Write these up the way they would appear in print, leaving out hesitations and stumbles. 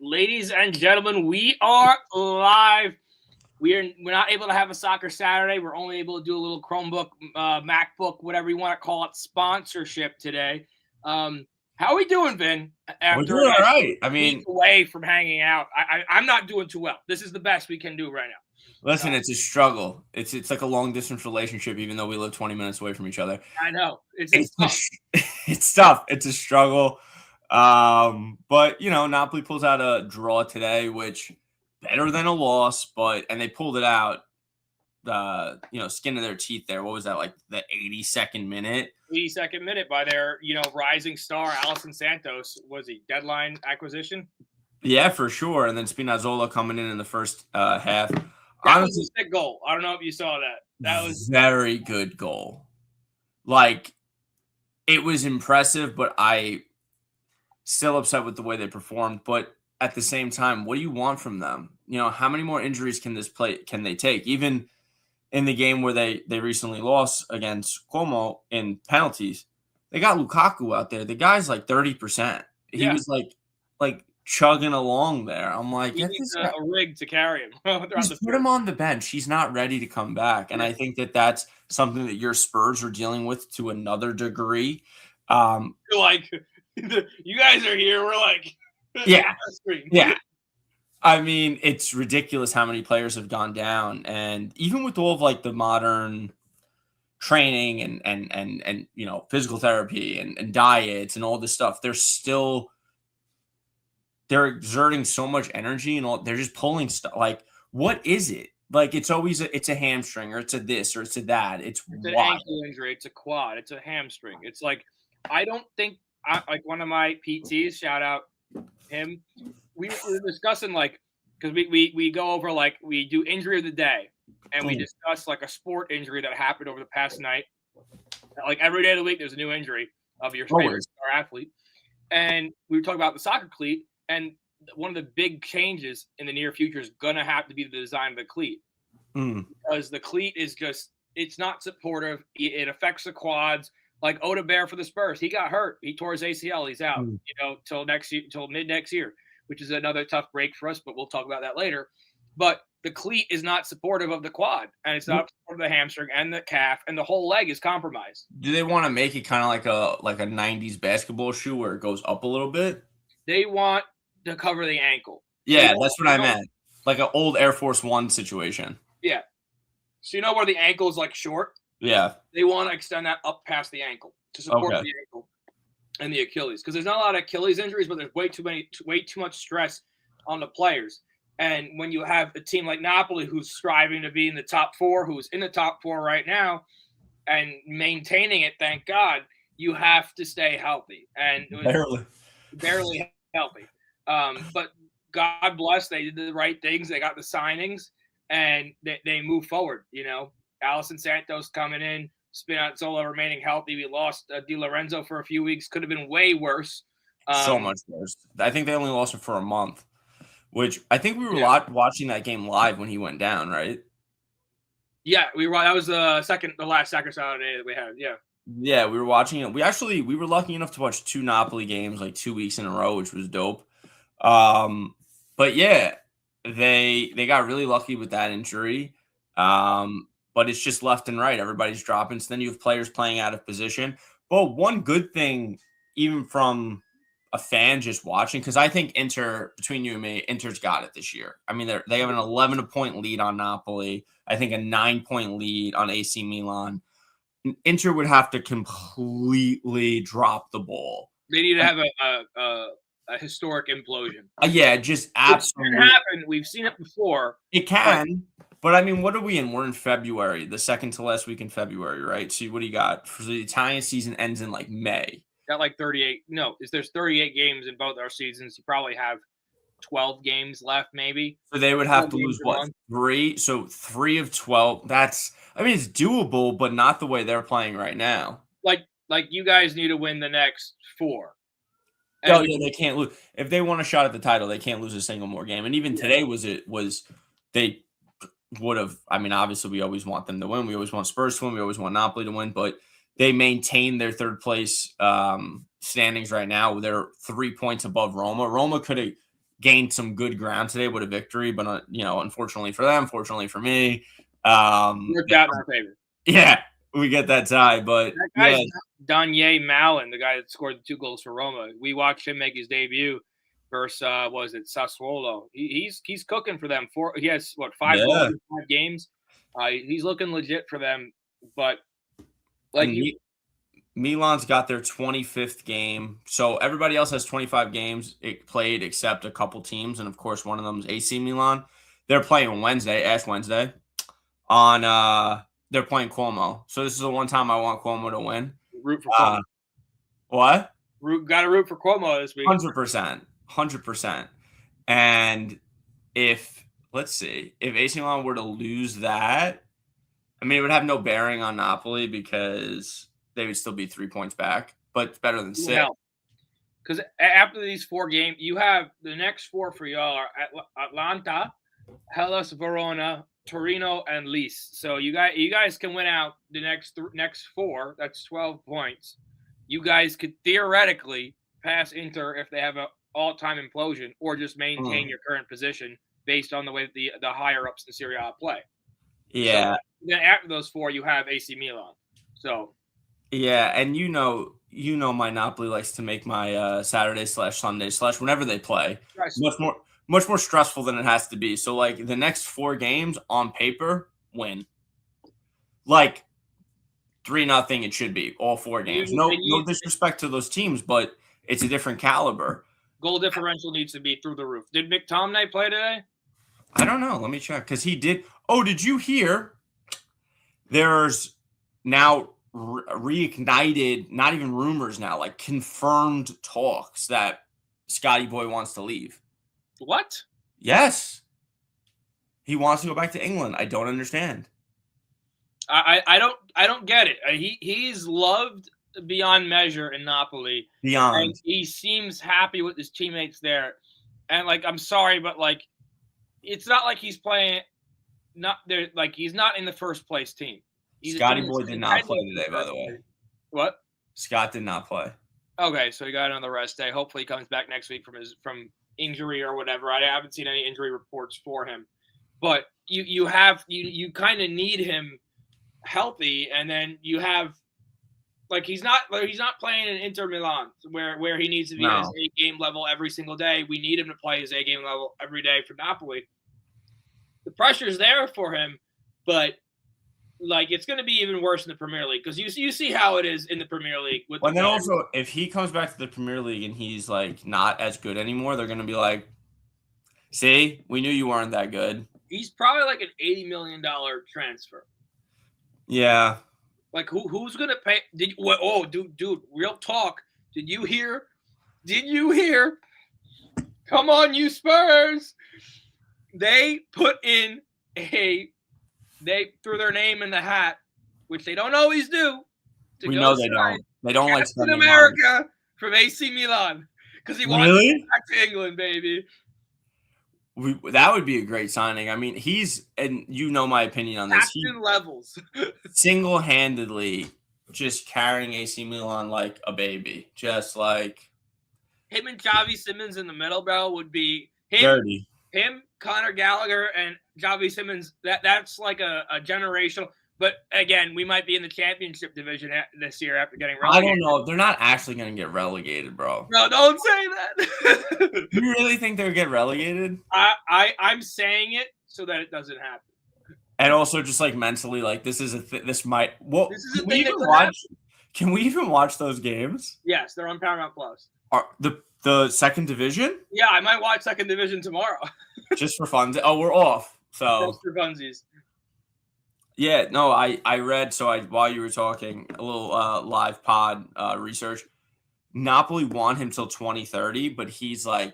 Ladies and gentlemen, we are live. We're not able to have a soccer Saturday. We're only able to do a little Chromebook, MacBook, whatever you want to call it, sponsorship today. How are we doing, Vin? We're After a doing all nice right. I week mean, away from hanging out, I'm not doing too well. This is the best we can do right now. listen, it's a struggle. It's like a long distance relationship, even though we live 20 minutes away from each other. I know it's It's tough. it's tough. It's a struggle. But Napoli pulls out a draw today, which better than a loss, and they pulled it out skin of their teeth there. What was that, like the 82nd minute? 82nd minute by their rising star Alison Santos. Was he deadline acquisition? Yeah, for sure. And then Spinazzola coming in the first half. That Honestly, was a sick goal. I don't know if you saw that. That was very good goal. Like, it was impressive, but I still upset with the way they performed. But at the same time, what do you want from them? How many more injuries can they take? Even in the game where they recently lost against Como in penalties, they got Lukaku out there. The guy's like 30%. He was like chugging along there. I'm like, he needs a rig to carry him. Just put him on the bench. He's not ready to come back. And I think that's something that your Spurs are dealing with to another degree. Like, you guys are here. We're like, yeah. I mean, it's ridiculous how many players have gone down. And even with all of like the modern training and physical therapy and diets and all this stuff, they're exerting so much energy and they're just pulling stuff. Like, what is it? Like, it's always it's a hamstring or it's a this or it's a that. It's an ankle injury. It's a quad. It's a hamstring. It's like, I don't think like one of my PTs, shout out him. We were discussing because we go over we do injury of the day and we discuss like a sport injury that happened over the past night. Like every day of the week, there's a new injury of your favorite star athlete, and we were talking about the soccer cleat. And one of the big changes in the near future is going to have to be the design of the cleat. Because the cleat is it's not supportive. It affects the quads. Like Oda Bear for the Spurs. He got hurt. He tore his ACL. He's out, till next year, till mid next year, which is another tough break for us, but we'll talk about that later. But the cleat is not supportive of the quad, and it's not supportive of the hamstring and the calf, and the whole leg is compromised. Do they want to make it kind of like a 90s basketball shoe where it goes up a little bit? They want to cover the ankle. Yeah, that's what I meant. Like an old Air Force One situation. Yeah. So where the ankle is like short? Yeah. They want to extend that up past the ankle to support the ankle and the Achilles. Because there's not a lot of Achilles injuries, but there's way too much stress on the players. And when you have a team like Napoli who's striving to be in the top four, who's in the top four right now, and maintaining it, thank God, you have to stay healthy. And barely healthy. But God bless, they did the right things. They got the signings, and they move forward. Alison Santos coming in, Spinazzola remaining healthy. We lost Di Lorenzo for a few weeks. Could have been way worse. So much worse. I think they only lost him for a month, which I think we were watching that game live when he went down, right? Yeah, we were. That was the last soccer Saturday that we had. Yeah. Yeah, we were watching it. We were lucky enough to watch 2 Napoli games like 2 weeks in a row, which was dope. But yeah, they got really lucky with that injury. But it's just left and right. Everybody's dropping. So then you have players playing out of position. But one good thing, even from a fan just watching, because I think between you and me, Inter's got it this year. I mean, they have an 11-point lead on Napoli. I think a 9-point lead on AC Milan. Inter would have to completely drop the ball. They need to have a historic implosion. Yeah, just absolutely. It can happen. We've seen it before. It can. But I mean, what are we in? We're in February, the second to last week in February, right? So what do you got? For the Italian season ends in like May. Got like 38. No, there's 38 games in both our seasons. You probably have 12 games left, maybe. So they would have to lose what? 3? So 3 of 12. It's doable, but not the way they're playing right now. Like you guys need to win the next 4. Oh yeah, they can't lose. If they want a shot at the title, they can't lose a single more game. And even today they would have. I mean, obviously, we always want them to win. We always want Spurs to win. We always want Napoli to win. But they maintain their third place standings right now. They're 3 points above Roma. Roma could have gained some good ground today with a victory, but unfortunately for them, fortunately for me, Worked out in our favor. yeah, we get that tie. But that guy's Danye Mallon, the guy that scored the 2 goals for Roma. We watched him make his debut versus was it Sassuolo? He's cooking for them. He has 5 goals in 5 games. He's looking legit for them. But like Milan's got their 25th game. So everybody else has 25 games played except a couple teams. And, of course, one of them is AC Milan. They're playing Wednesday, Ash Wednesday. They're playing Como. So this is the one time I want Como to win. Root for Como. What? Got to root for Como this week. 100%. And if AC Milan were to lose that, I mean, it would have no bearing on Napoli because they would still be 3 points back, but it's better than 6. Because after these 4 games, you have the next 4 for y'all are Atlanta, Hellas Verona, Torino, and Lecce. So you guys can win out the next 4. That's 12 points. You guys could theoretically pass Inter if they have an all-time implosion, or just maintain your current position based on the way that the higher ups in Serie A play. Yeah. So then after those 4, you have AC Milan. So. Yeah, and my Napoli likes to make my Saturday/Sunday/ whenever they play much more stressful than it has to be. So like the next 4 games on paper win, like 3-0 it should be all 4 games. No disrespect to those teams, but it's a different caliber. Goal differential needs to be through the roof. Did McTominay play today? I don't know. Let me check because he did. Oh, did you hear? There's now reignited, not even rumors now, like confirmed talks that Scotty Boy wants to leave. What? Yes. He wants to go back to England. I don't understand. I don't get it. He's loved beyond measure in Napoli. Beyond. And he seems happy with his teammates there. And like, I'm sorry, but like, it's not like he's playing he's not in the first place team. Scotty Boy did not play today, by the way. What? Scott did not play. Okay, so he got another rest day. Hopefully he comes back next week from injury or whatever. I haven't seen any injury reports for him. But you kind of need him healthy, and then you have he's not playing in Inter Milan where he needs to be at his A game level every single day. We need him to play his A game level every day for Napoli. The pressure's there for him, but it's going to be even worse in the Premier League because you see how it is in the Premier League. And then also, if he comes back to the Premier League and he's not as good anymore, they're going to be like, "See, we knew you weren't that good." He's probably like an $80 million transfer. Yeah. Like who's going to pay? Dude, real talk. Did you hear? Come on, you Spurs! They put in They threw their name in the hat, which they don't always do. We know they don't. They don't like Captain America from AC Milan because he wants to go back to England, baby. That would be a great signing. I mean, and my opinion on this. Captain levels. Single-handedly just carrying AC Milan like a baby. Just like him and Xavi Simons in the middle, bro, would be dirty. Him, Conor Gallagher, and Xavi Simons, that's like a generational. But again, we might be in the championship division this year after getting relegated. I don't know. They're not actually going to get relegated, bro. No, don't say that. You really think they'll get relegated? I'm saying it so that it doesn't happen. And also just mentally, this is this might. Well, this is can we even watch those games? Yes, they're on Paramount Plus. The second division? Yeah, I might watch second division tomorrow. Just for fun. Oh, we're off. So just for funsies. Yeah, no, I read, while you were talking, a little live pod research. Napoli want him till 2030, but he's I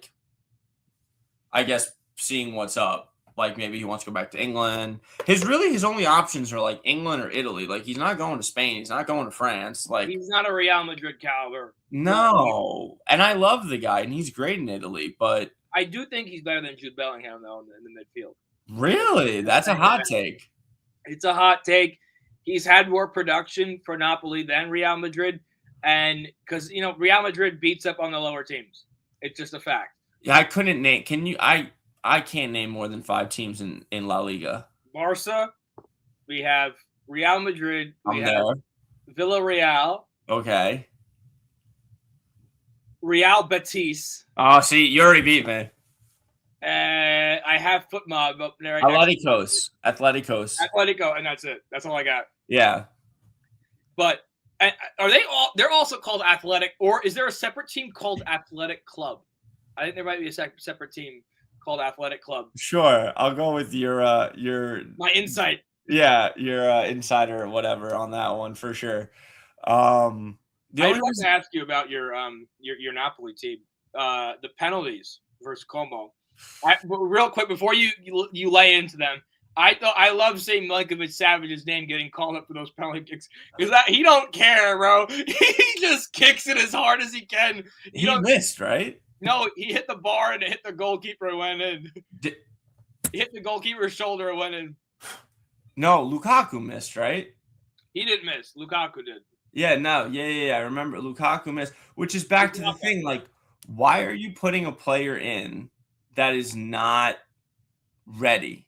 guess seeing what's up. Maybe he wants to go back to England. His only options are England or Italy. He's not going to Spain. He's not going to France. He's not a Real Madrid caliber. No. And I love the guy, and he's great in Italy, but I do think he's better than Jude Bellingham, though, in the midfield. Really? That's a hot take. It's a hot take. He's had more production for Napoli than Real Madrid, and because Real Madrid beats up on the lower teams. It's just a fact. Yeah, I couldn't name. Can you? I can't name more than 5 teams in La Liga. Barca. We have Real Madrid. We I'm have there. Villarreal. Okay. Real Betis. Oh, see, you already beat me. I have Foot Mob up there. Right Atleticos. Atleticos. Atletico, and that's it. That's all I got. Yeah. But are they all? They're also called Athletic, or is there a separate team called Athletic Club? I think there might be a separate team called Athletic Club. Sure. I'll go with your My insight. Yeah, your insider or whatever on that one for sure. I want to ask you about your Napoli team. The penalties versus Como. Real quick before you lay into them, I love seeing Milinkovic Savage's name getting called up for those penalty kicks because he don't care, bro. He just kicks it as hard as he can. He missed, right? No, he hit the bar and it hit the goalkeeper and went in. He hit the goalkeeper's shoulder and went in. No, Lukaku missed, right? He didn't miss. Lukaku did. Yeah, no, yeah. I remember Lukaku missed, which is back to the thing. Like, why are you putting a player in that is not ready?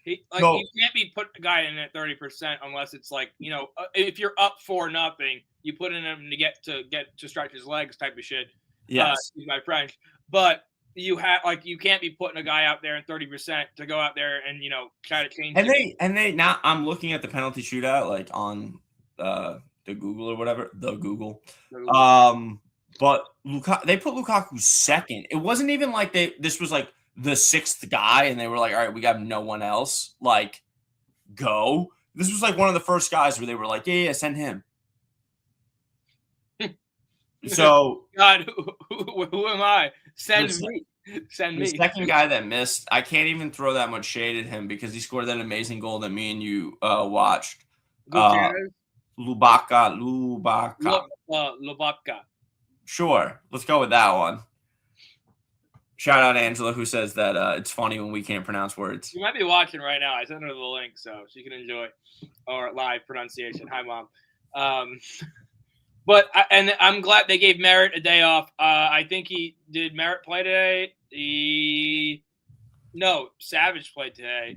You can't be put a guy in at 30% unless it's like, if you're up 4-0, you put in him to get to stretch his legs type of shit. Yes, excuse my French, but you can't be putting a guy out there in 30% to go out there and try to change. And they now I'm looking at the penalty shootout like on the Google or whatever the Google. But they put Lukaku second. It wasn't even like this was like the 6th guy, and they were like, all right, we got no one else. Like, go. This was like one of the first guys where they were like, yeah, send him. So God, who am I? Send me. The second guy that missed, I can't even throw that much shade at him because he scored that amazing goal that me and you watched. Lubaka. Sure, let's go with that one. Shout out Angela, who says that it's funny when we can't pronounce words. You might be watching right now. I sent her the link so she can enjoy our live pronunciation. Hi, Mom. But I'm glad they gave Merritt a day off. I think did Merritt play today? No, Savage played today.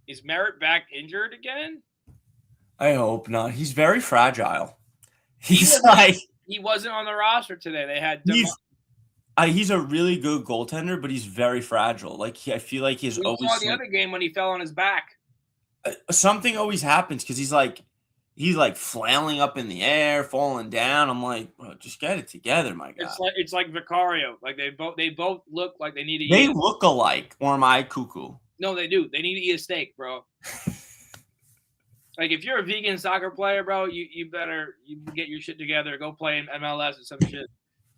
Is Merritt back injured again? I hope not. He's very fragile. He wasn't on the roster today. They had. He's a really good goaltender, but he's very fragile. Like I feel like he's always. We saw the other game when he fell on his back. Something always happens because he's like flailing up in the air, falling down. I'm like, bro, just get it together, my guy. It's like Vicario. Like they both look like they need to. They look alike, or am I cuckoo? No, they do. They need to eat a steak, bro. Like if you're a vegan soccer player, bro, you better get your shit together. Go play in MLS or some shit.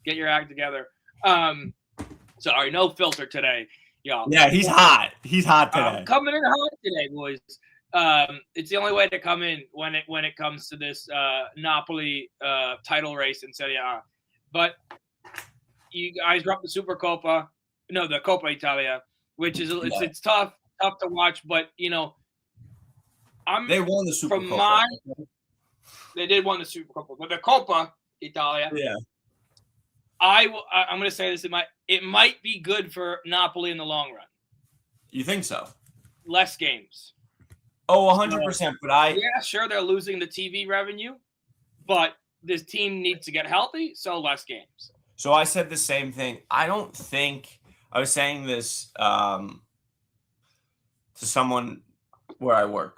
Get your act together. Sorry, no filter today, y'all. Yeah, he's hot. He's hot today. Coming in hot today, boys. It's the only way to come in when it comes to this Napoli title race in Serie A. But you guys dropped the the Coppa Italia, which is it's tough to watch. But they won the Super Coppa. They did win the Super Coppa, but the Coppa Italia. Yeah. I'm going to say this. It might be good for Napoli in the long run. You think so? Less games. Oh, 100%. But sure, they're losing the TV revenue, but this team needs to get healthy, so less games. So I said the same thing. I was saying this to someone where I work,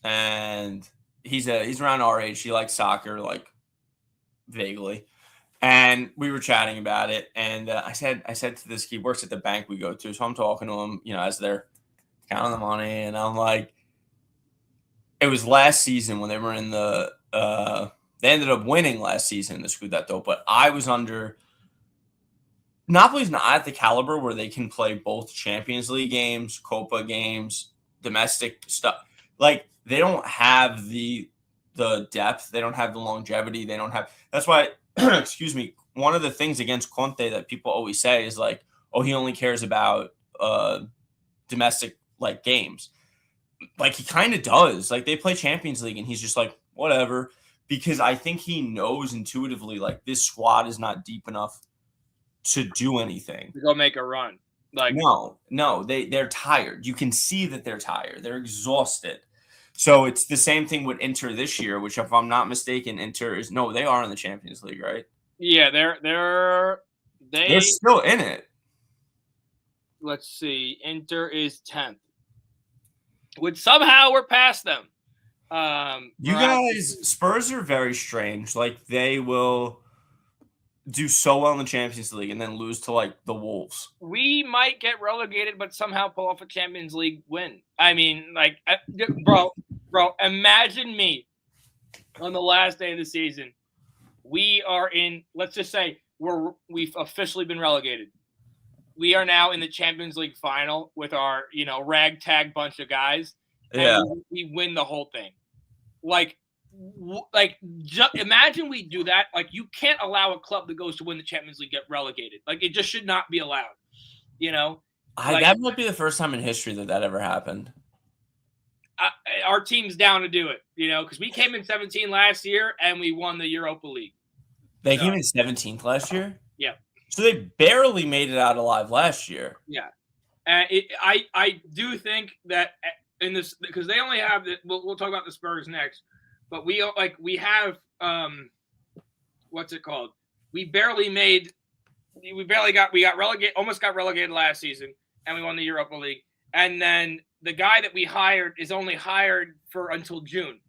and he's around our age. He likes soccer, like vaguely. And we were chatting about it, and I said to this, he works at the bank we go to, so I'm talking to him, as they're counting the money, and I'm like, it was last season when they were in the they ended up winning last season in the Scudetto, but I was under Napoli's not at the caliber where they can play both Champions League games, Coppa games, domestic stuff. Like they don't have the depth, they don't have the longevity, that's why excuse me, one of the things against Conte that people always say is like, oh, he only cares about domestic like games. Like he kind of does. Like they play Champions League and he's just like, whatever. Because I think he knows intuitively like this squad is not deep enough to do anything. to go make a run. Like No, they're tired. You can see that they're tired. They're exhausted. So it's the same thing with Inter this year, which if I'm not mistaken, Inter is they are in the Champions League, right? yeah, they're still in it. Let's see. Inter is 10th. Which somehow we're past them. You guys, Spurs are very strange. Like they will do so well in the Champions League and then lose to like the Wolves. We might get relegated, but somehow pull off a Champions League win. I mean, like, bro, imagine me on the last day of the season. We are in. Let's just say we've officially been relegated. We are now in the Champions League final with our ragtag bunch of guys. And we win the whole thing. Imagine we do that. Like, you can't allow a club that goes to win the Champions League get relegated. Like, it just should not be allowed. That might be the first time in history that ever happened. Our team's down to do it, because we came in 17 last year and we won the Europa League. They came in 17th last year? Yeah. So they barely made it out alive last year. Yeah. I do think that in this, because they only have we'll talk about the Spurs next, but we have what's it called? We got relegated, almost got relegated last season, and we won the Europa League. And then the guy that we hired is only hired for until June,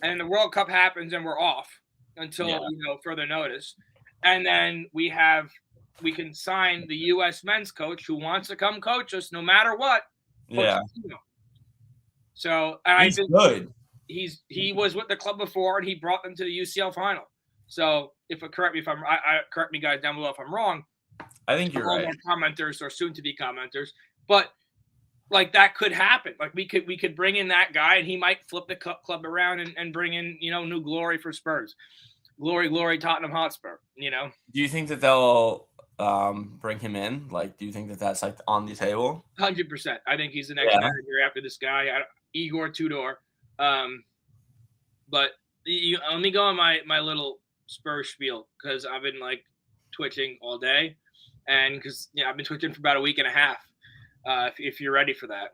and the World Cup happens and we're off until further notice. And then we can sign the U.S. men's coach who wants to come coach us no matter what. Yeah. So he's good. He was with the club before and he brought them to the UCL final. So correct me guys down below if I'm wrong. I think you're right. Commenters or soon to be commenters, but like that could happen. Like we could bring in that guy and he might flip the club around and bring in new glory for Spurs. Glory, Tottenham Hotspur. Do you think that they'll bring him in? Like, do you think that that's like on the table? 100%. I think he's the next manager after this guy, Igor Tudor. But let me go on my little Spurs spiel because I've been like twitching all day, and because I've been twitching for about a week and a half. If you're ready for that,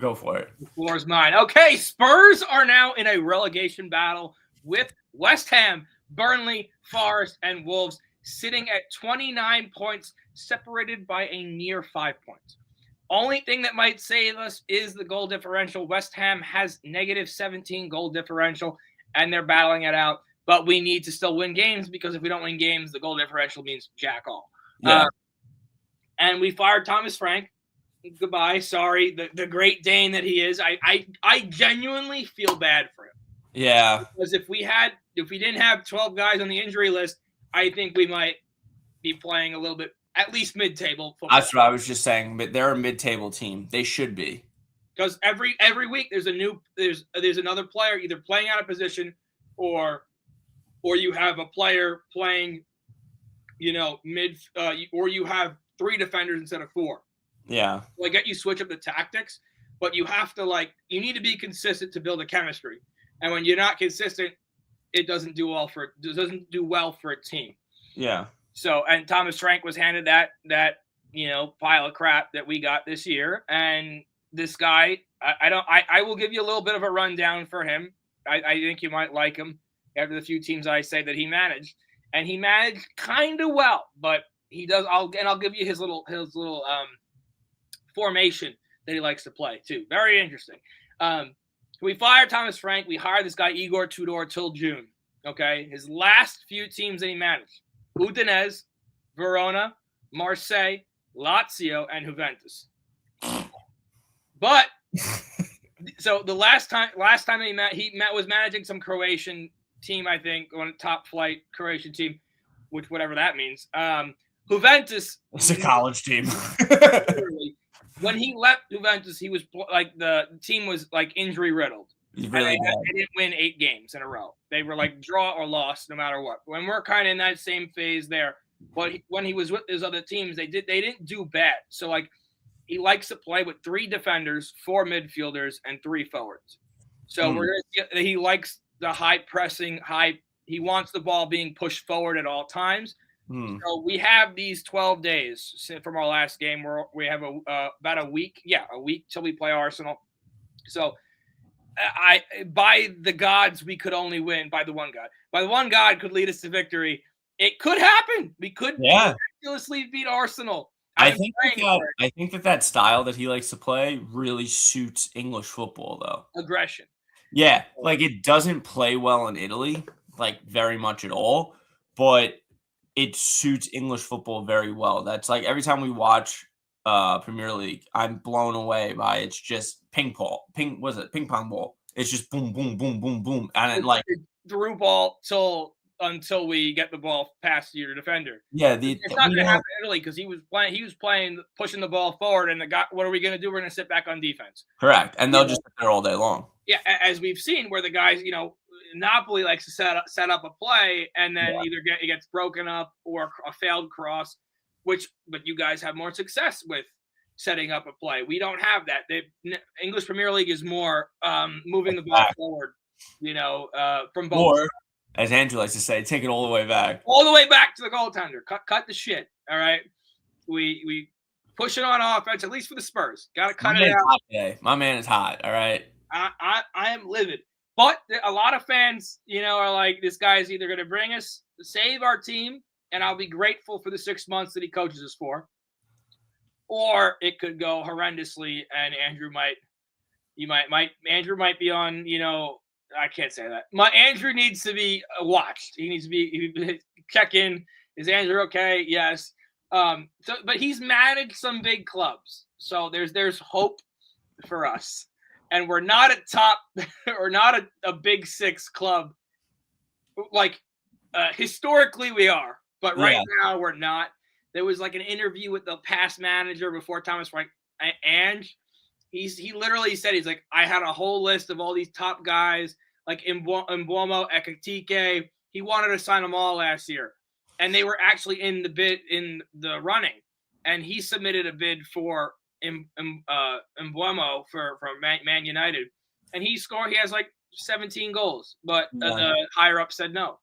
go for it. The floor is mine. Okay, Spurs are now in a relegation battle with West Ham, Burnley, Forest, and Wolves sitting at 29 points, separated by a near 5 points. Only thing that might save us is the goal differential. West Ham has negative 17 goal differential, and they're battling it out. But we need to still win games because if we don't win games, the goal differential means jack all. Yeah. And we fired Thomas Frank. Goodbye. Sorry. The Great Dane that he is. I genuinely feel bad for him. Yeah. Because if we didn't have 12 guys on the injury list, I think we might be playing a little bit, at least mid-table football. That's what I was just saying. But they're a mid-table team. They should be. Because every week there's another player either playing out of position or you have a player playing, mid, or you have 3 defenders instead of 4. Yeah. Well, I get you switch up the tactics, but you have to you need to be consistent to build a chemistry. And when you're not consistent, it doesn't do well for a team. Yeah. So, and Thomas Frank was handed that pile of crap that we got this year. And this guy, I will give you a little bit of a rundown for him. I think you might like him after the few teams I say that he managed. And he managed kind of well, but he does. I'll give you his little formation that he likes to play too. Very interesting. We fired Thomas Frank. We hired this guy Igor Tudor till June. Okay, his last few teams that he managed: Udinese, Verona, Marseille, Lazio, and Juventus. But so the last time he was managing some Croatian team, I think, on a top flight Croatian team, which whatever that means. Juventus. It's a college team. When he left Juventus, he was the team was injury riddled. Really they didn't win 8 games in a row. They were draw or loss no matter what. When we're kind of in that same phase there, but when he was with his other teams, they didn't do bad. So he likes to play with 3 defenders, 4 midfielders, and 3 forwards. So he likes the high pressing, he wants the ball being pushed forward at all times. So we have these 12 days from our last game where we have about a week. Yeah, a week till we play Arsenal. So by the gods, we could only win by the one God. By the one God could lead us to victory. It could happen. We could miraculously beat Arsenal. I think that style that he likes to play really suits English football, though. Aggression. Yeah, like it doesn't play well in Italy, like very much at all, but it suits English football very well. That's like every time we watch Premier League, I'm blown away by it's just ping pong ball. It's just boom, boom, boom, boom, boom, and it like through ball until we get the ball past your defender. Yeah, it's not going to happen in Italy because he was playing, pushing the ball forward, and what are we going to do? We're going to sit back on defense. Correct, and they'll just sit there all day long. Yeah, as we've seen, where the guys, Napoli likes to set up a play, and then either it gets broken up or a failed cross, but you guys have more success with setting up a play. We don't have that. The English Premier League is more moving the ball forward, from both. Or, as Andrew likes to say, take it all the way back. All the way back to the goaltender. Cut the shit. All right. We push it on offense, at least for the Spurs. Got to cut it out. Hot today. My man is hot. All right. I am livid. But a lot of fans, are like, this guy's either going to bring us, save our team, and I'll be grateful for the 6 months that he coaches us for, or it could go horrendously, and Andrew might be on, I can't say that. Andrew needs to be watched. He needs to be check in. Is Andrew okay? Yes. But he's managed some big clubs, so there's hope for us. And we're not a top or not a big six club. Like historically we are, but right now we're not. There was like an interview with the past manager before Thomas Frank, and he literally said, he's like, I had a whole list of all these top guys like Mbuomo, Ekitike. He wanted to sign them all last year, and they were actually in the running, and he submitted a bid for Mbuomo for Man United, and he has like 17 goals, but the higher up said no.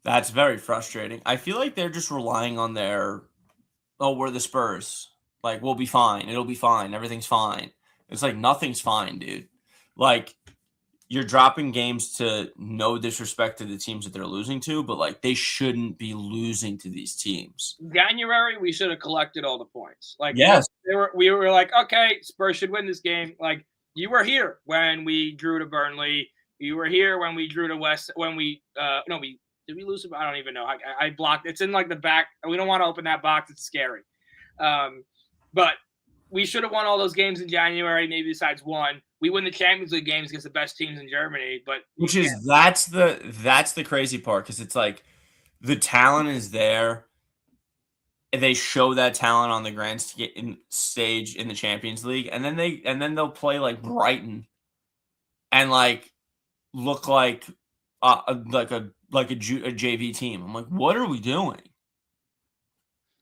That's very frustrating. I feel like they're just relying on we're the Spurs. Like, we'll be fine. It'll be fine. Everything's fine. It's like nothing's fine, dude. Like, you're dropping games to no disrespect to the teams that they're losing to, but like they shouldn't be losing to these teams. January, we should have collected all the points. Like, yes, we were like, okay, Spurs should win this game. Like, you were here when we drew to Burnley. You were here when we drew to West. When did we lose? I don't even know. I blocked. It's in like the back. We don't want to open that box. It's scary. But we should have won all those games in January, maybe besides one. We win the Champions League games against the best teams in Germany, but that's the crazy part, because it's like the talent is there. They show that talent on the grand stage in the Champions League, and then they'll play like Brighton and like look like a JV team. I'm like, what are we doing?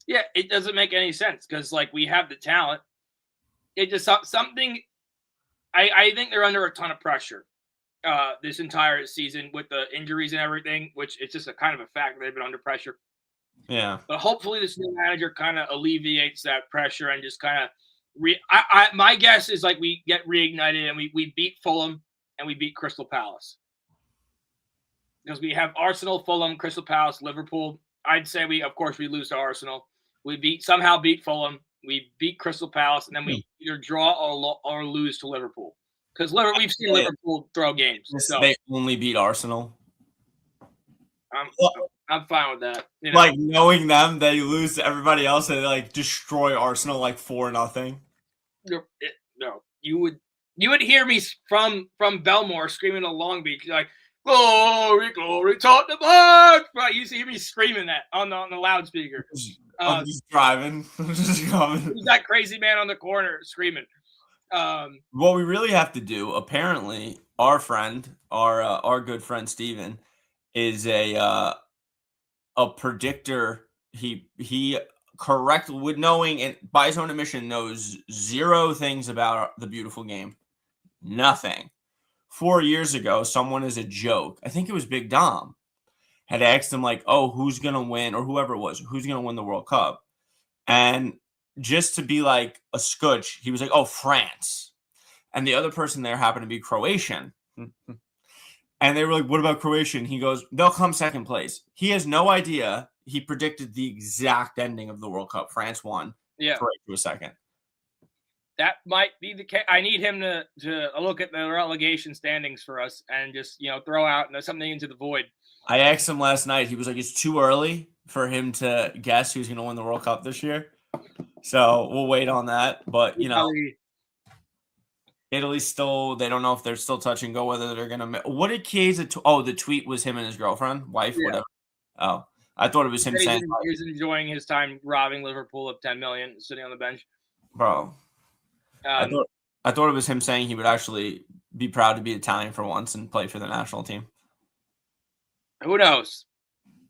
Yeah, it doesn't make any sense because like we have the talent. It just something. I think they're under a ton of pressure this entire season with the injuries and everything, which it's just a kind of a fact that they've been under pressure. Yeah. But hopefully this new manager kind of alleviates that pressure and just kind of my guess is like we get reignited and we beat Fulham and we beat Crystal Palace. Because we have Arsenal, Fulham, Crystal Palace, Liverpool. I'd say we lose to Arsenal. We somehow beat Fulham. We beat Crystal Palace, and then we either draw or lose to Liverpool. Because we've seen Liverpool throw games. So they only beat Arsenal. I'm fine with that. Like knowing them, they lose to everybody else, and they like destroy Arsenal like 4-0. No, you would hear me from Belmore screaming to Long Beach like, "Glory, glory, Tottenham!" Right, you used to hear me screaming that on the loudspeaker. I'm just driving. Just coming. Who's that crazy man on the corner screaming? What we really have to do, apparently, our good friend Steven is a predictor. He correct with knowing, and by his own admission, knows zero things about the beautiful game. Nothing. 4 years ago, someone as a joke, I think it was Big Dom, had asked him like, "Oh, who's gonna win?" or whoever it was, who's gonna win the World Cup, and just to be like a scooch, he was like, "Oh, France," and the other person there happened to be Croatian. And they were like, "What about Croatia?" And he goes, "They'll come second place." He has no idea. He predicted the exact ending of the World Cup. France won. Yeah. Croatia was second. That might be the case. I need him to look at the relegation standings for us and just throw out something into the void. I asked him last night. He was like, "It's too early for him to guess who's going to win the World Cup this year." So we'll wait on that. But Italy still, they don't know if they're still touch and go whether they're going to. What did Chiesa? The tweet was him and his girlfriend, wife, whatever. Oh, I thought it was him saying he's enjoying his time robbing Liverpool of 10 million, sitting on the bench. Bro, I thought it was him saying he would actually be proud to be Italian for once and play for the national team. Who knows?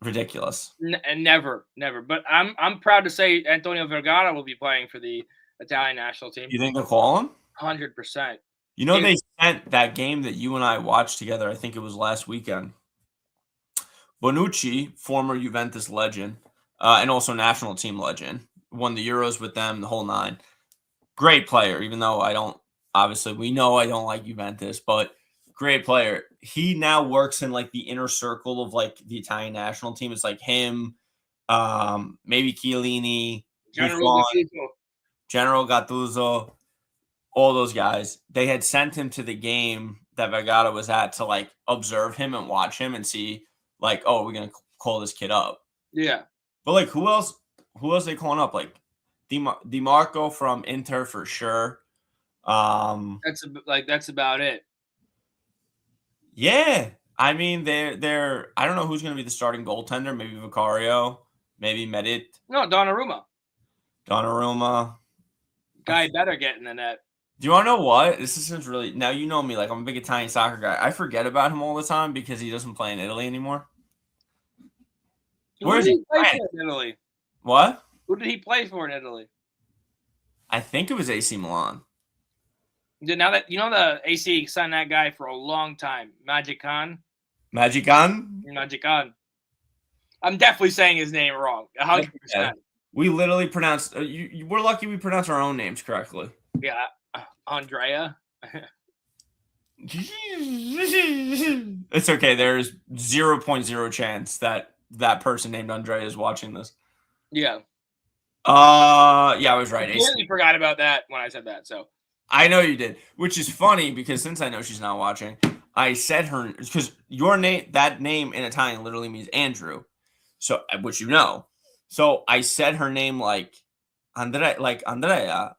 Ridiculous. Never. But I'm proud to say Antonio Vergara will be playing for the Italian national team. You think they'll call him? 100%. They sent that game that you and I watched together. I think it was last weekend. Bonucci, former Juventus legend, and also national team legend, won the Euros with them, the whole nine. Great player, even though we know I don't like Juventus, but great player. He now works in like the inner circle of like the Italian national team. It's like him, maybe Chiellini, General Gattuso, all those guys. They had sent him to the game that Vergara was at to like observe him and watch him and see like, oh, we're gonna call this kid up. Yeah. But like, who else are they calling up? Like Di Marco from Inter for sure. That's about it. Yeah, I mean they're I don't know who's going to be the starting goaltender. Maybe Vicario, maybe Medit. No, Donnarumma. Guy better get in the net. Do you want to know what? This isn't really. Now you know me. Like I'm a big Italian soccer guy. I forget about him all the time because he doesn't play in Italy anymore. Where did he play for in Italy? What? Who did he play for in Italy? I think it was AC Milan. Now that the AC signed that guy for a long time, Magican. Magican. I'm definitely saying his name wrong. 100%. We literally pronounced. We're lucky we pronounce our own names correctly. Yeah, Andrea. It's okay. There's 0.0 chance that person named Andrea is watching this. Yeah. Yeah, I was right. I totally forgot about that when I said that. So I know you did, which is funny because since I know she's not watching, I said her because that name in Italian literally means Andrew, so which you know. So I said her name like Andrea,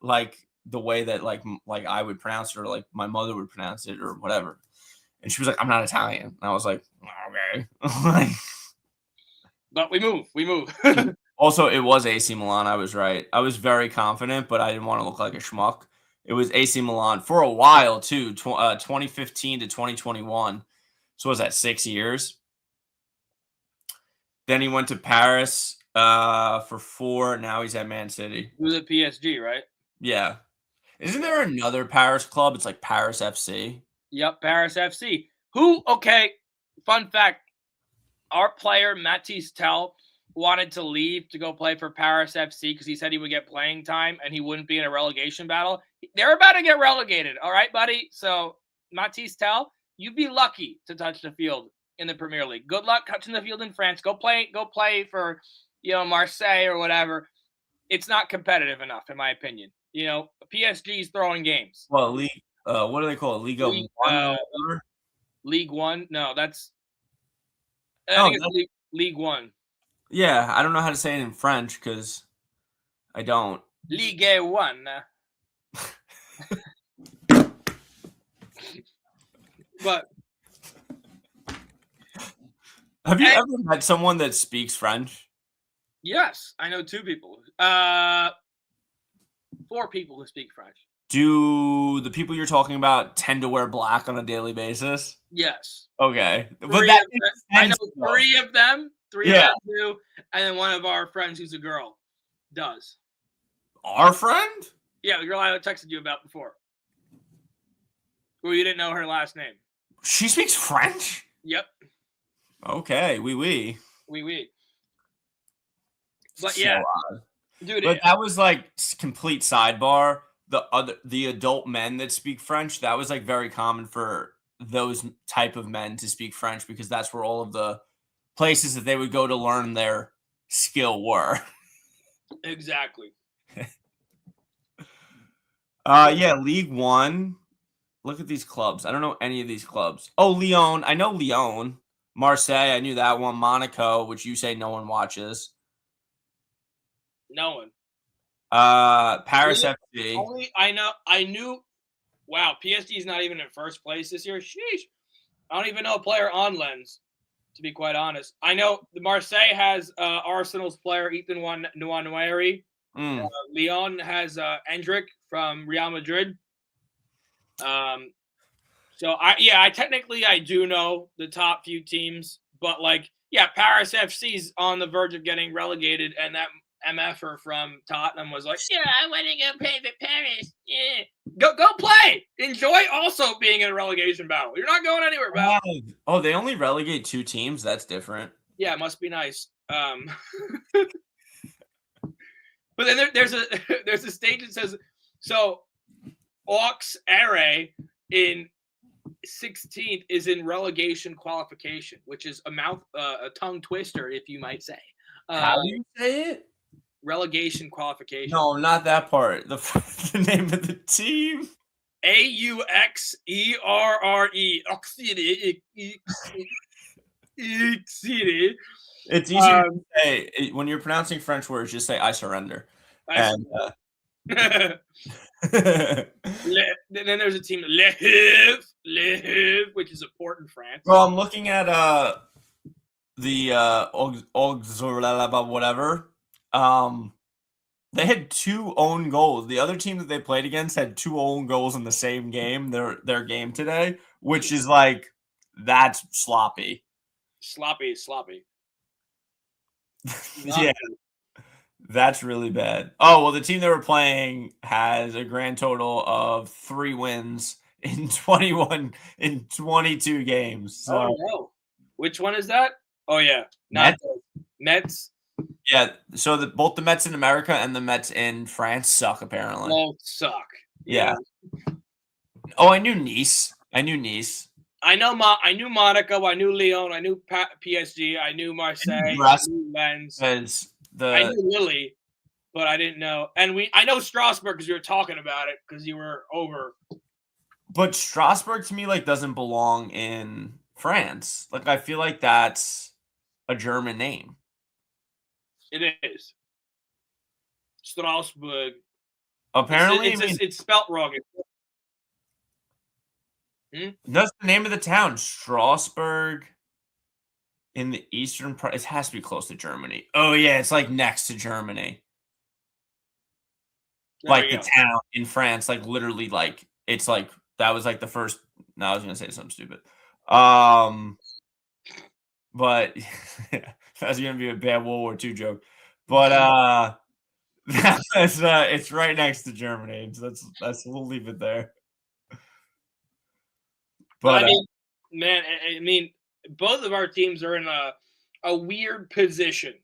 like the way that like I would pronounce it or like my mother would pronounce it or whatever. And she was like, "I'm not Italian." And I was like, "Okay." But we move. Also, it was AC Milan. I was right. I was very confident, but I didn't want to look like a schmuck. It was AC Milan for a while too, 2015 to 2021. So was that 6 years? Then he went to Paris for 4. Now he's at Man City. He was at PSG, right? Yeah. Isn't there another Paris club? It's like Paris FC. Yep, Paris FC. Okay, fun fact. Our player, Matisse Tell, wanted to leave to go play for Paris FC because he said he would get playing time and he wouldn't be in a relegation battle. They're about to get relegated. All right, buddy? So, Matisse Tell, you'd be lucky to touch the field in the Premier League. Good luck touching the field in France. Go play for, Marseille or whatever. It's not competitive enough, in my opinion. PSG's throwing games. Well, what do they call it? League 1? League One? No, that's... I think it's League One. Yeah, I don't know how to say it in French because I don't. Ligue 1. But have you ever met someone that speaks French? Yes, I know 2 people. 4 people who speak French. Do the people you're talking about tend to wear black on a daily basis? Yes. Okay. I know 3 of them. 3 of them do. And then one of our friends who's a girl does. Our friend? Yeah, the girl I texted you about before. Well, you didn't know her last name. She speaks French? Yep. Okay, oui. Oui. But So yeah, odd. dude. But that was like complete sidebar. The adult men that speak French, that was like very common for those type of men to speak French because that's where all of the places that they would go to learn their skill were. Exactly. Yeah, League One. Look at these clubs. I don't know any of these clubs. Oh, Lyon. I know Lyon. Marseille. I knew that one. Monaco, which you say no one watches. No one. Paris FC. Only I knew. Wow, PSG is not even in first place this year. Sheesh. I don't even know a player on Lens, to be quite honest. I know the Marseille has Arsenal's player Ethan Nwaneri. Mm. Lyon has Endrick from Real Madrid. So I technically I do know the top few teams, but like Paris FC's on the verge of getting relegated, and that MFer from Tottenham was like, I want to go play for Paris. Yeah, go play. Enjoy also being in a relegation battle. You're not going anywhere, pal. Oh, they only relegate 2 teams. That's different. Yeah, it must be nice. But then there's a stage that says so. Aux Ere in 16th is in relegation qualification, which is a tongue twister, if you might say. How do you say it? Relegation qualification. No, not that part. The name of the team. AUXERRE. It's easier to say when you're pronouncing French words. Just say "I surrender." And then there's a team Le Havre, which is a port in France. Well, I'm looking at the Auxerre whatever. They had 2 own goals. The other team that they played against had 2 own goals in the same game. Their game today, which is like that's sloppy. Sloppy. Yeah. That's really bad. Oh, well, the team they were playing has a grand total of 3 wins in 22 games. So. Oh, no. Which one is that? Oh, yeah. Mets. Yeah, so both the Mets in America and the Mets in France suck, apparently. Both suck. Yeah. Oh, I knew Nice. I knew Monaco. I knew Lyon. I knew PSG. I knew Marseille. I knew Lens. I knew Lille, but I didn't know. And I know Strasbourg because you were talking about it because you were over. But Strasbourg to me doesn't belong in France. I feel like that's a German name. It is. Strasbourg. Apparently, it's spelt wrong. That's the name of the town, Strasbourg. In the eastern part, it has to be close to Germany. Oh yeah, it's next to Germany. The town in France, literally, it's that was the first. No, I was gonna say something stupid. But that's gonna be a bad World War II joke. But it's right next to Germany. So that's we'll leave it there. But I mean, both of our teams are in a weird position.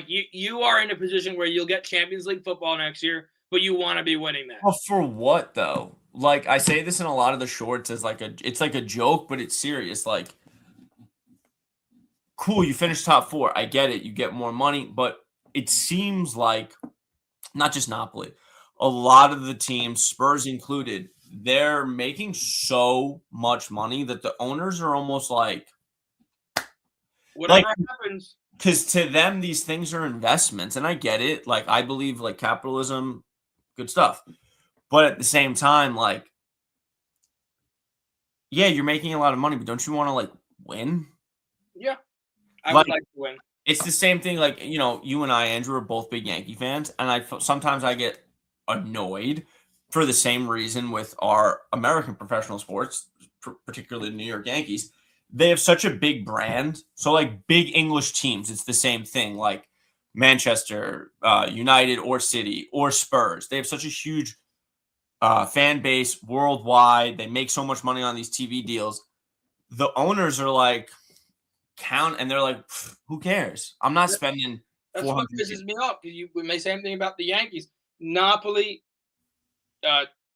You are in a position where you'll get Champions League football next year, but you want to be winning that. Well, for what though? I say this in a lot of the shorts as it's like a joke, but it's serious. Cool, you finish top 4. I get it. You get more money, but it seems like not just Napoli, a lot of the teams, Spurs included, they're making so much money that the owners are almost whatever happens. Because to them, these things are investments, and I get it. I believe capitalism, good stuff. But at the same time, yeah, you're making a lot of money, but don't you want to win? Yeah, I would like to win. It's the same thing. You and I, Andrew, are both big Yankee fans, and sometimes I get annoyed for the same reason with our American professional sports, particularly the New York Yankees. They have such a big brand. So big English teams, it's the same thing. Manchester United or City or Spurs. They have such a huge fan base worldwide. They make so much money on these TV deals. The owners are count, and they're like, who cares? I'm not spending. That's what pisses me off. We may say same thing about the Yankees, Napoli,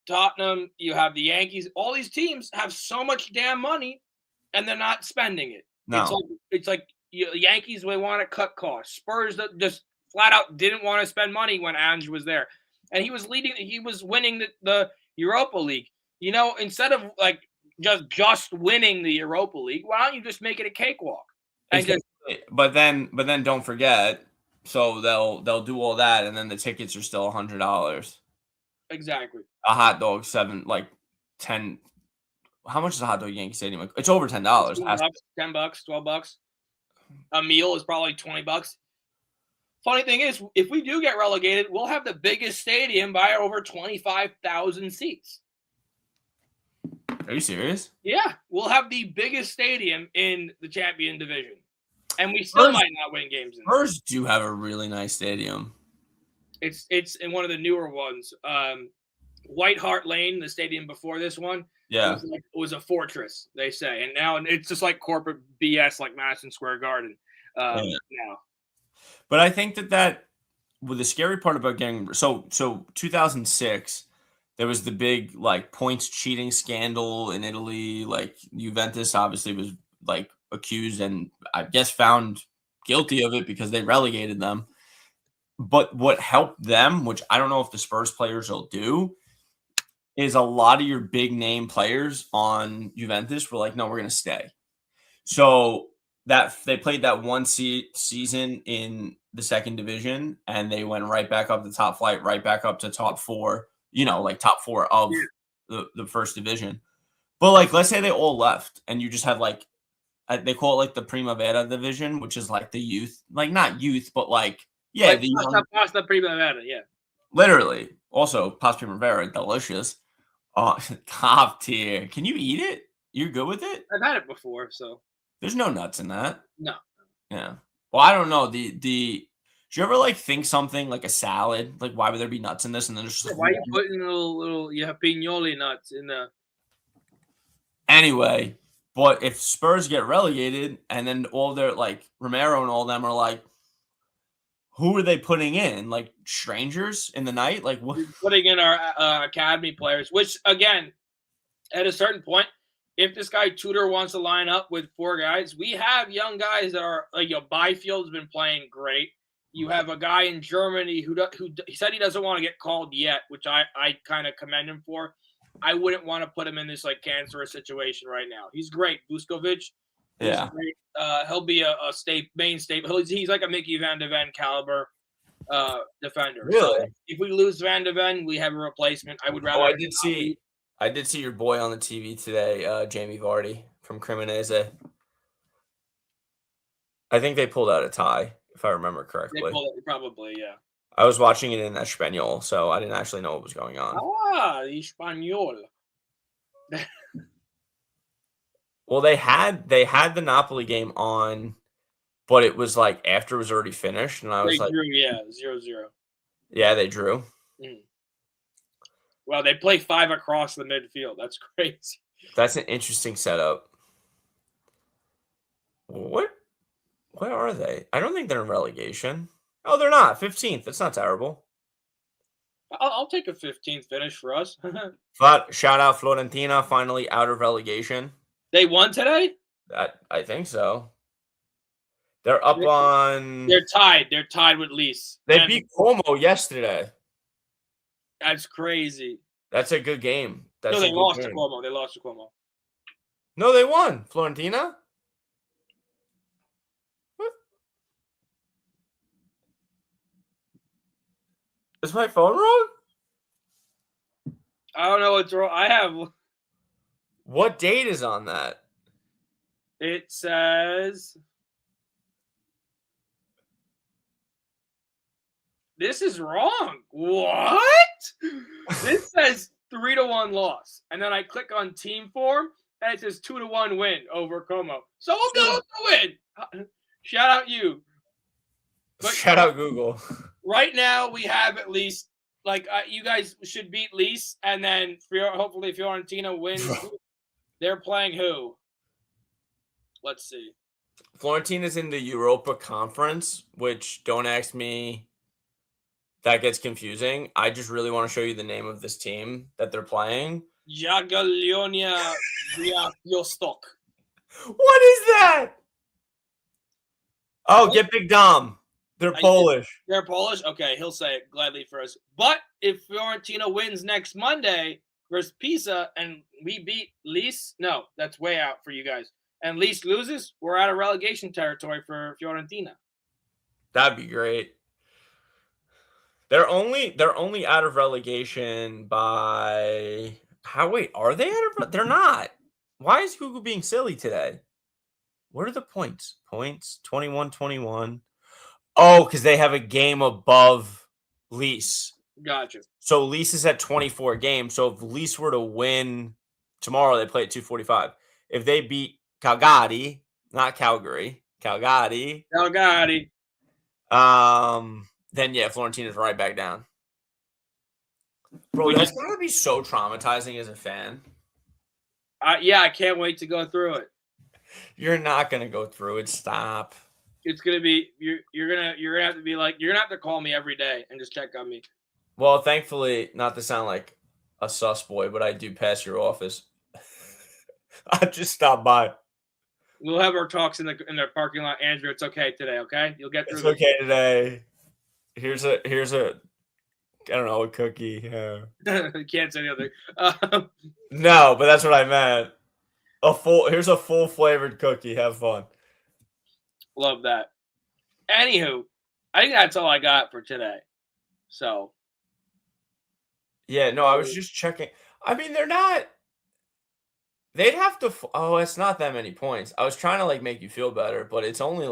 Tottenham. You have the Yankees. All these teams have so much damn money, and they're not spending it. No, it's like Yankees. They want to cut costs. Spurs just flat out didn't want to spend money when Ange was there, and he was leading. He was winning the Europa League. Instead of like just winning the Europa League, why don't you just make it a cakewalk? And but then don't forget. So they'll do all that, and then the tickets are still $100. Exactly. A hot dog, 10. How much is a hot dog at Yankee Stadium? It's over $10. $10, $12. A meal is probably $20. Funny thing is, if we do get relegated, we'll have the biggest stadium by over 25,000 seats. Are you serious? Yeah, we'll have the biggest stadium in the champion division. And we still might not win games. Spurs do have a really nice stadium. It's in one of the newer ones. White Hart Lane, the stadium before this one, yeah, it was a fortress, they say. And now it's just like corporate BS like Madison Square Garden now. But I think that with the scary part about getting so 2006, there was the big like points cheating scandal in Italy. Like Juventus obviously was like accused and I guess found guilty of it because they relegated them. But what helped them, which I don't know if the Spurs players will do, is a lot of your big name players on Juventus were like, no, we're going to stay. So that they played that one season in the second division and they went right back up the top flight, right back up to top four, like top four of the first division. But like, let's say they all left and you just had like, they call it like the Primavera division, which is like the youth, like not youth, but like, yeah. Like Pasta Primavera, yeah. Literally. Also, Pasta Primavera, delicious. Oh, top tier. Can you eat it? You're good with it? I've had it before, so. There's no nuts in that. No. Yeah. Well, I don't know. Do you ever like think something like a salad? Like, why would there be nuts in this? And then there's just why are you putting little pignoli nuts in the? Anyway, but if Spurs get relegated and then all their like Romero and all them are like, who are they putting in? Like strangers in the night? Like what? We're putting in our academy players, which again, at a certain point, if this guy Tudor wants to line up with 4 guys, we have young guys that are like Byfield's been playing great. You have a guy in Germany who he said he doesn't want to get called yet, which I kind of commend him for. I wouldn't want to put him in this like cancerous situation right now. He's great, Vuskovic. Yeah. Great. He'll be a main staple. He's like a Mickey Van de Ven caliber defender. Really? So if we lose Van de Ven, we have a replacement. I would rather. Oh, I did see your boy on the TV today, Jamie Vardy from Cremonese. I think they pulled out a tie, if I remember correctly. They pulled it, probably, yeah. I was watching it in Espanol, so I didn't actually know what was going on. Espanol. Well, they had the Napoli game on, but it was like after it was already finished, and I was they drew, 0-0. Yeah, they drew. Well, they play 5 across the midfield. That's crazy. That's an interesting setup. What? Where are they? I don't think they're in relegation. Oh, they're not. 15th. That's not terrible. I'll take a 15th finish for us. Shout out Fiorentina, finally out of relegation. They won today? I think so. They're up on. They're tied. They're tied with Leeds. They beat Como yesterday. That's crazy. That's a good game. No, they lost to Como. They lost to Como. No, they won. Fiorentina? What? Is my phone wrong? I don't know what's wrong. I have. What date is on that? It says. This is wrong. What? This says 3-1 loss. And then I click on team form and it says 2-1 win over Como. So we'll go to win. Shout out you. But shout out Google. Right now we have at least you guys should beat Leeds and then hopefully Fiorentina wins. They're playing who? Let's see. Florentina is in the Europa Conference, which don't ask me. That gets confusing. I just really want to show you the name of this team that they're playing. Jagiellonia Białystok. What is that? Oh, get Big Dom. They're Polish. They're Polish? Okay, he'll say it gladly for us. But if Fiorentina wins next Monday versus Pisa and we beat Lis, no, that's way out for you guys. And Lis loses, we're out of relegation territory for Fiorentina. That'd be great. They're only out of relegation by wait, are they out of they're not. Why is Google being silly today? What are the points? Points 21-21. Oh, because they have a game above Lis. Gotcha. So Lis is at 24 games. So if Lis were to win tomorrow, they play at 245. If they beat Calgary, not Calgary, Calgary. Then yeah, Florentina's right back down. Bro, that's gonna be so traumatizing as a fan. Yeah, I can't wait to go through it. You're not gonna go through it. Stop. It's gonna be you're gonna have to be like you're gonna have to call me every day and just check on me. Well, thankfully, not to sound like a sus boy, but I do pass your office. I just stop by. We'll have our talks in the parking lot, Andrew. It's okay today, okay? You'll get through. It's okay today. Here's a I don't know, a cookie. You can't say the other. No, but that's what I meant. Here's a full flavored cookie. Have fun. Love that. Anywho, I think that's all I got for today. So. Yeah, no, I was just checking. I mean, they're not. They'd have to. Oh, it's not that many points. I was trying to make you feel better, but it's only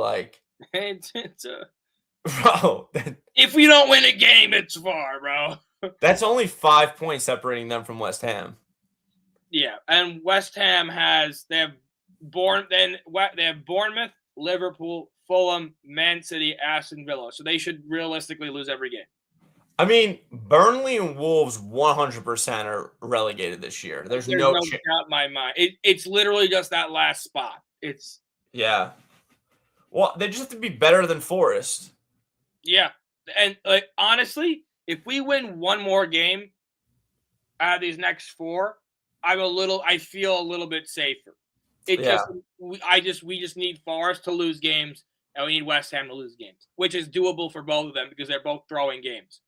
Bro, if we don't win a game, it's far, bro. That's only 5 points separating them from West Ham. Yeah, and West Ham they have Bournemouth, Liverpool, Fulham, Man City, Aston Villa. So they should realistically lose every game. I mean, Burnley and Wolves 100% are relegated this year. There's no doubt in my mind. It's literally just that last spot. Yeah. Well, they just have to be better than Forest. Yeah. And honestly, if we win one more game out of these next 4, I feel a little bit safer. We just need Forest to lose games, and we need West Ham to lose games, which is doable for both of them because they're both throwing games.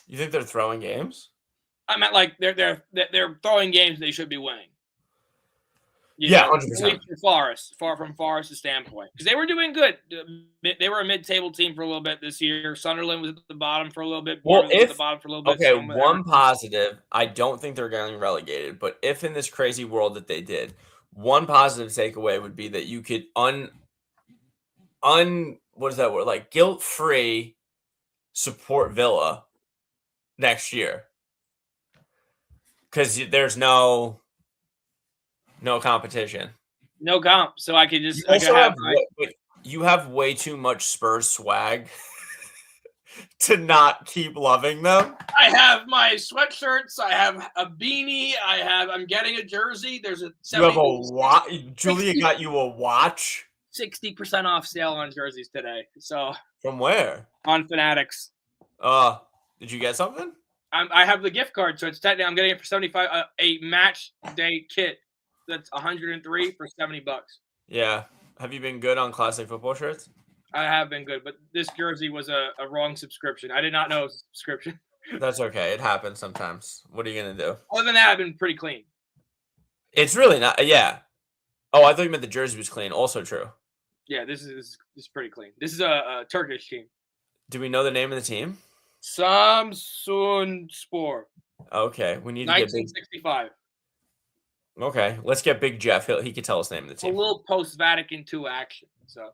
You think they're throwing games? I meant they're throwing games they should be winning. 100%. From Forest's standpoint, because they were doing good. They were a mid-table team for a little bit this year. Sunderland was at the bottom for a little bit. Well, was at the bottom for a little bit. Okay, one positive. I don't think they're getting relegated, but if in this crazy world that they did, one positive takeaway would be that you could what is that word? Guilt-free support Villa next year, because there's no competition. No comp. So I could just you have way too much Spurs swag to not keep loving them. I have my sweatshirts. I have a beanie. I'm getting a jersey. There's a 70%. You have a watch. Julia got you a watch. 60% off sale on jerseys today. So from where? On Fanatics. Did you get something? I have the gift card, so it's technically I'm getting it for $75. A match day kit that's $103 for $70. Yeah. Have you been good on classic football shirts? I have been good, but this jersey was a wrong subscription. I did not know it was a subscription. That's okay. It happens sometimes. What are you gonna do? Other than that, I've been pretty clean. It's really not. Yeah. Oh, I thought you meant the jersey was clean. Also true. Yeah, this is pretty clean. This is a Turkish team. Do we know the name of the team? Samsunspor. Okay, we need to 1965. Okay, let's get Big Jeff. He can tell us the name of the team. A little post-Vatican II action. So.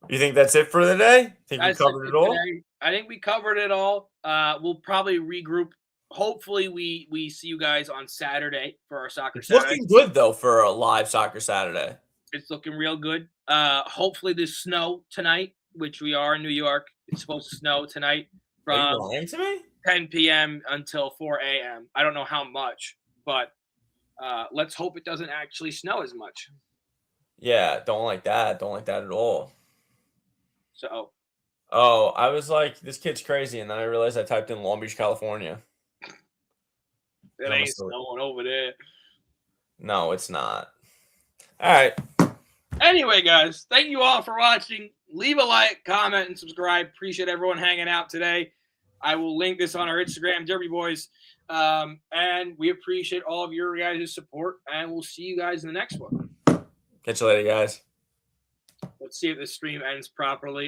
You think that's it for the day? Think we covered it all? I think we covered it all. We'll probably regroup. Hopefully, we see you guys on Saturday for our soccer Saturday. Looking good, though, for a live soccer Saturday. It's looking real good. Hopefully, there's snow tonight, which we are in New York. It's supposed to snow tonight from 10 p.m. until 4 a.m. I don't know how much, but Let's hope it doesn't actually snow as much. Yeah, don't like that. Don't like that at all. So, Oh, I was like, this kid's crazy, and then I realized I typed in Long Beach, California. it ain't snowing over there. No, it's not. All right. Anyway, guys, thank you all for watching. Leave a like, comment, and subscribe. Appreciate everyone hanging out today. I will link this on our Instagram, Derby Boys. And we appreciate all of your guys' support, and we'll see you guys in the next one. Catch you later, guys. Let's see if the stream ends properly.